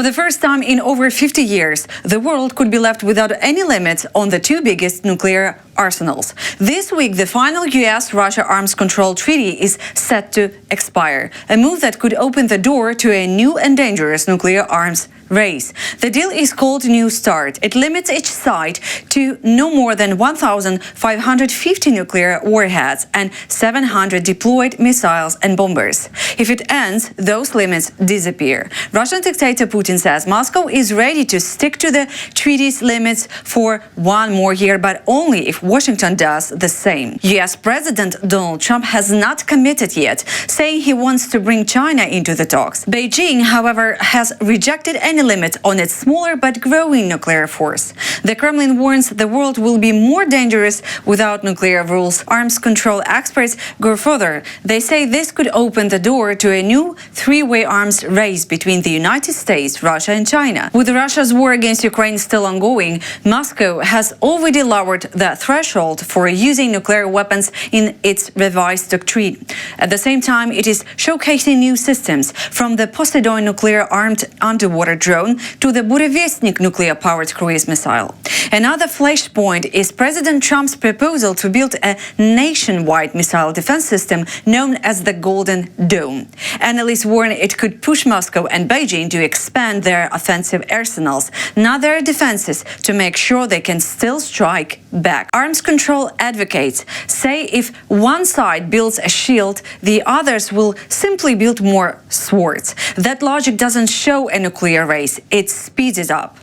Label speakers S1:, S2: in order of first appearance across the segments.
S1: For the first time in over 50 years, the world could be left without any limits on the two biggest nuclear arsenals. This week, the final U.S. Russia arms control treaty is set to expire, a move that could open the door to a new and dangerous nuclear arms race. The deal is called New START. It limits each side to no more than 1,550 nuclear warheads and 700 deployed missiles and bombers. If it ends, those limits disappear. Russian dictator Putin says Moscow is ready to stick to the treaty's limits for one more year, but only if Washington does the same. U.S. President Donald Trump has not committed yet, saying he wants to bring China into the talks. Beijing, however, has rejected any limit on its smaller but growing nuclear force. The Kremlin warns the world will be more dangerous without nuclear rules. Arms control experts go further. They say this could open the door to a new three-way arms race between the United States, Russia and China. With Russia's war against Ukraine still ongoing, Moscow has already lowered the threshold for using nuclear weapons in its revised doctrine. At the same time, it is showcasing new systems, from the Poseidon nuclear-armed underwater drone to the Burevestnik nuclear-powered cruise missile. Another flashpoint is President Trump's proposal to build a nationwide missile defense system known as the Golden Dome. Analysts warn it could push Moscow and Beijing to expand their offensive arsenals, not their defenses, to make sure they can still strike back. Arms control advocates say if one side builds a shield, the others will simply build more swords. That logic doesn't show a nuclear race, it speeds it up.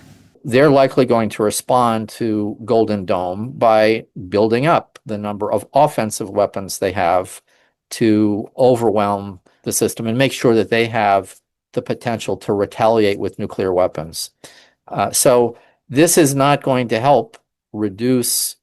S2: They're likely going to respond to Golden Dome by building up the number of offensive weapons they have to overwhelm the system and make sure that they have the potential to retaliate with nuclear weapons. So this is not going to help reduce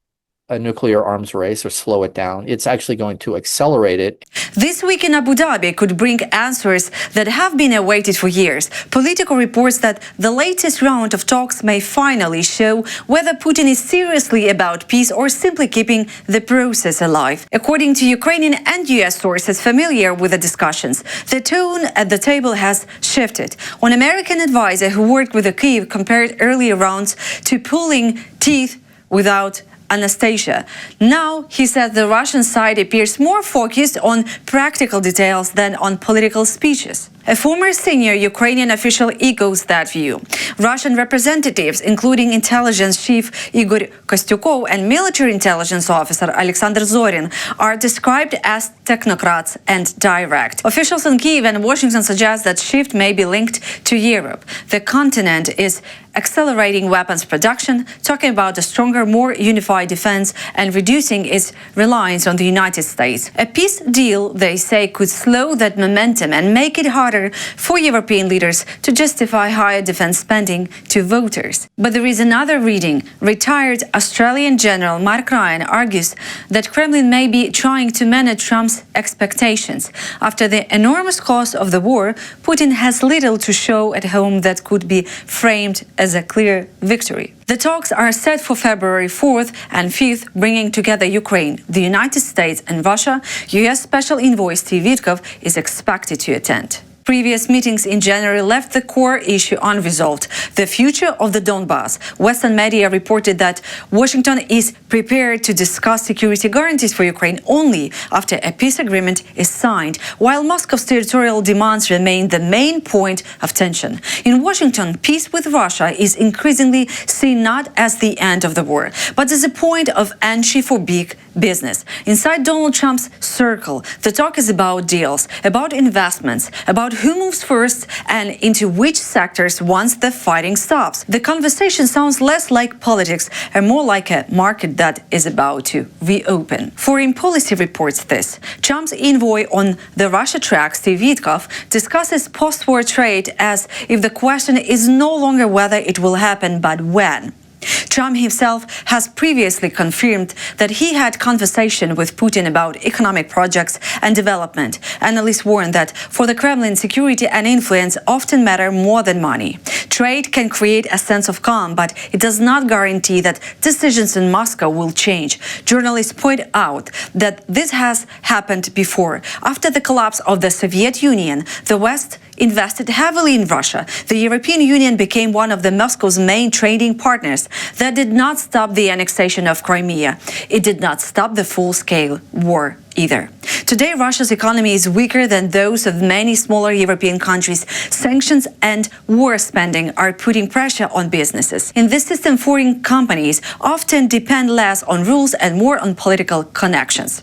S2: a nuclear arms race or slow it down. It's actually going to accelerate it.
S1: This week in Abu Dhabi could bring answers that have been awaited for years. Politico reports that the latest round of talks may finally show whether Putin is seriously about peace or simply keeping the process alive. According to Ukrainian and U.S. sources familiar with the discussions, the tone at the table has shifted. One American advisor who worked with Kyiv compared earlier rounds to pulling teeth without Anastasia. Now, he says the Russian side appears more focused on practical details than on political speeches. A former senior Ukrainian official echoes that view. Russian representatives, including intelligence chief Igor Kostyukov and military intelligence officer Alexander Zorin, are described as technocrats and direct. Officials in Kyiv and Washington suggest that shift may be linked to Europe. The continent is accelerating weapons production, talking about a stronger, more unified defense and reducing its reliance on the United States. A peace deal, they say, could slow that momentum and make it harder for European leaders to justify higher defense spending to voters. But there is another reading. Retired Australian General Mark Ryan argues that Kremlin may be trying to manage Trump's expectations. After the enormous cost of the war, Putin has little to show at home that could be framed as a clear victory. The talks are set for February 4th and 5th, bringing together Ukraine, the United States and Russia. U.S. Special Envoy Steve Witkoff is expected to attend. Previous meetings in January left the core issue unresolved, the future of the Donbas. Western media reported that Washington is prepared to discuss security guarantees for Ukraine only after a peace agreement is signed, while Moscow's territorial demands remain the main point of tension. In Washington, peace with Russia is increasingly seen not as the end of the war, but as a point of entry for big business. Inside Donald Trump's circle, the talk is about deals, about investments, about who moves first and into which sectors once the fighting stops. The conversation sounds less like politics and more like a market that is about to reopen. Foreign Policy reports this. Trump's envoy on the Russia track, Steve Witkoff, discusses post-war trade as if the question is no longer whether it will happen, but when. Trump himself has previously confirmed that he had conversation with Putin about economic projects and development. Analysts warn that for the Kremlin, security and influence often matter more than money. Trade can create a sense of calm, but it does not guarantee that decisions in Moscow will change. Journalists point out that this has happened before. After the collapse of the Soviet Union, the West invested heavily in Russia. The European Union became one of the Moscow's main trading partners. That did not stop the annexation of Crimea. It did not stop the full-scale war either. Today, Russia's economy is weaker than those of many smaller European countries. Sanctions and war spending are putting pressure on businesses. In this system, foreign companies often depend less on rules and more on political connections.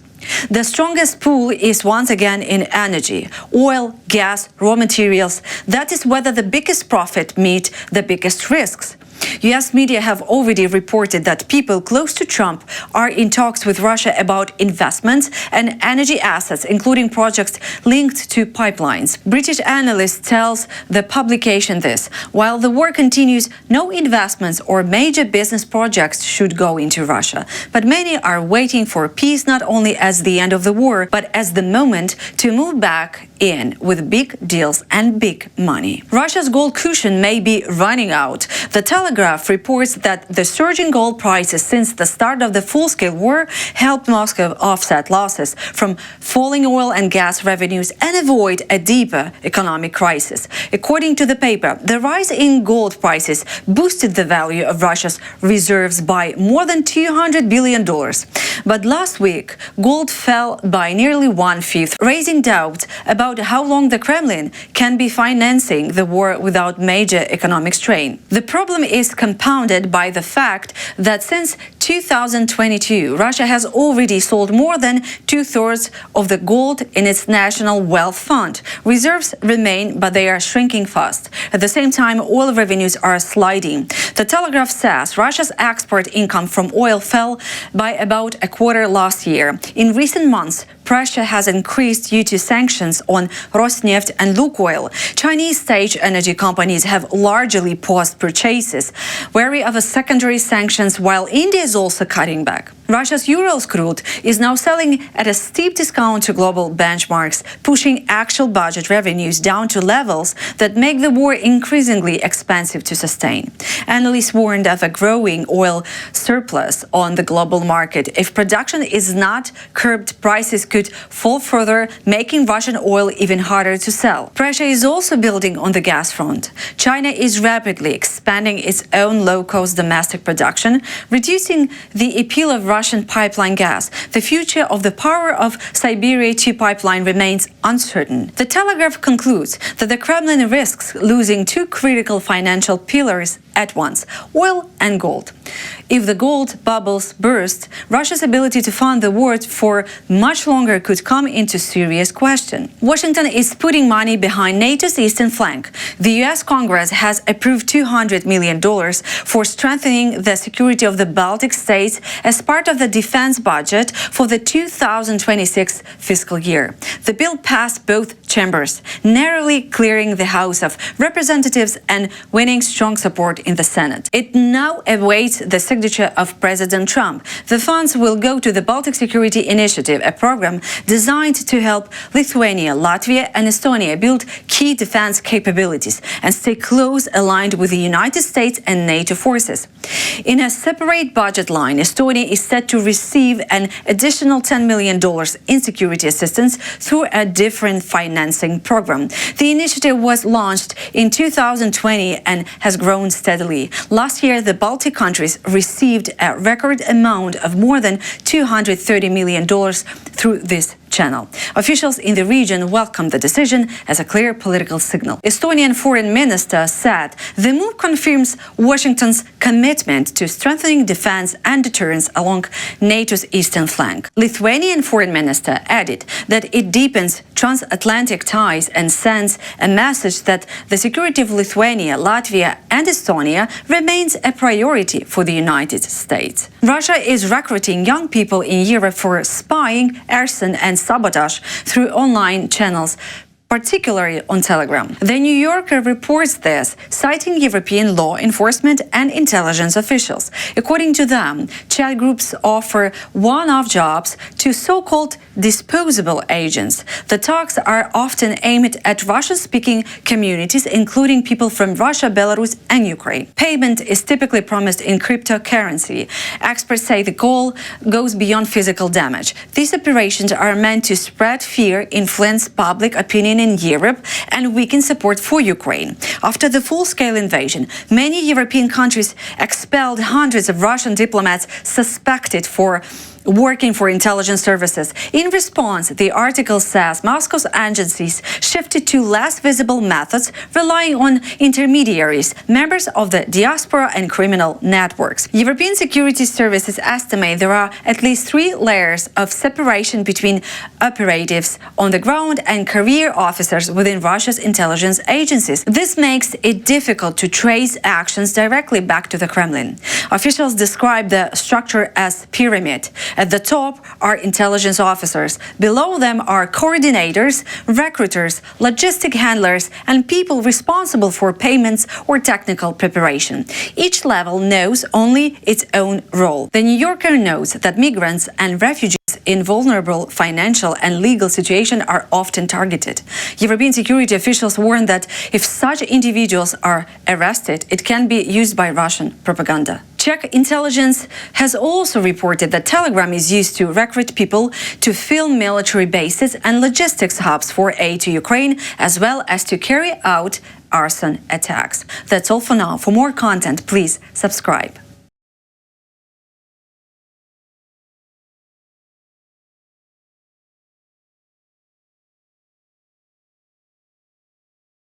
S1: The strongest pull is once again in energy, oil, gas, raw materials. That is whether the biggest profit meet the biggest risks. U.S. media have already reported that people close to Trump are in talks with Russia about investments and energy assets, including projects linked to pipelines. British analyst tells the publication this: while the war continues, no investments or major business projects should go into Russia. But many are waiting for peace not only as the end of the war, but as the moment to move back in with big deals and big money. Russia's gold cushion may be running out. The Telegraph reports that the surging gold prices since the start of the full-scale war helped Moscow offset losses from falling oil and gas revenues and avoid a deeper economic crisis. According to the paper, the rise in gold prices boosted the value of Russia's reserves by more than $200 billion. But last week, gold fell by nearly 1/5, raising doubts about how long the Kremlin can be financing the war without major economic strain. The problem is compounded by the fact that since 2022, Russia has already sold more than 2/3 of the gold in its national wealth fund. Reserves remain, but they are shrinking fast. At the same time, oil revenues are sliding. The Telegraph says Russia's export income from oil fell by about a quarter last year. In recent months, pressure has increased due to sanctions on Rosneft and Lukoil. Chinese state energy companies have largely paused purchases, wary of secondary sanctions, while India is also cutting back. Russia's Urals crude is now selling at a steep discount to global benchmarks, pushing actual budget revenues down to levels that make the war increasingly expensive to sustain. Analysts warned of a growing oil surplus on the global market. If production is not curbed, prices could fall further, making Russian oil even harder to sell. Pressure is also building on the gas front. China is rapidly expanding its own low-cost domestic production, reducing the appeal of Russian pipeline gas. The future of the Power of Siberia 2 pipeline remains uncertain. The Telegraph concludes that the Kremlin risks losing two critical financial pillars at once: oil and gold. If the gold bubbles burst, Russia's ability to fund the war for much longer could come into serious question. Washington is putting money behind NATO's eastern flank. The U.S. Congress has approved $200 million for strengthening the security of the Baltic states as part of the defense budget for the 2026 fiscal year. The bill passed both chambers, narrowly clearing the House of Representatives and winning strong support in the Senate. It now awaits the signature of President Trump. The funds will go to the Baltic Security Initiative, a program designed to help Lithuania, Latvia, and Estonia build key defense capabilities and stay close aligned with the United States and NATO forces. In a separate budget line, Estonia is set to receive an additional $10 million in security assistance through a different financing program. The initiative was launched in 2020 and has grown steadily. Last year, the Baltic countries received a record amount of more than $230 million through this channel. Officials in the region welcomed the decision as a clear political signal. Estonian Foreign Minister said the move confirms Washington's commitment to strengthening defense and deterrence along NATO's eastern flank. Lithuanian Foreign Minister added that it deepens transatlantic ties and sends a message that the security of Lithuania, Latvia, and Estonia remains a priority for the United States. Russia is recruiting young people in Europe for spying, arson, and sabotage through online channels, particularly on Telegram. The New Yorker reports this, citing European law enforcement and intelligence officials. According to them, chat groups offer one-off jobs to so-called disposable agents. The talks are often aimed at Russian-speaking communities, including people from Russia, Belarus, and Ukraine. Payment is typically promised in cryptocurrency. Experts say the goal goes beyond physical damage. These operations are meant to spread fear, influence public opinion in Europe, and weaken support for Ukraine. After the full-scale invasion, many European countries expelled hundreds of Russian diplomats suspected for working for intelligence services. In response, the article says Moscow's agencies shifted to less visible methods, relying on intermediaries, members of the diaspora and criminal networks. European security services estimate there are at least 3 layers of separation between operatives on the ground and career officers within Russia's intelligence agencies. This makes it difficult to trace actions directly back to the Kremlin. Officials describe the structure as pyramid. At the top are intelligence officers. Below them are coordinators, recruiters, logistic handlers, and people responsible for payments or technical preparation. Each level knows only its own role. The New Yorker notes that migrants and refugees in vulnerable financial and legal situations are often targeted. European security officials warn that if such individuals are arrested, it can be used by Russian propaganda. Czech intelligence has also reported that Telegram is used to recruit people to fill military bases and logistics hubs for aid to Ukraine, as well as to carry out arson attacks. That's all for now. For more content, please subscribe.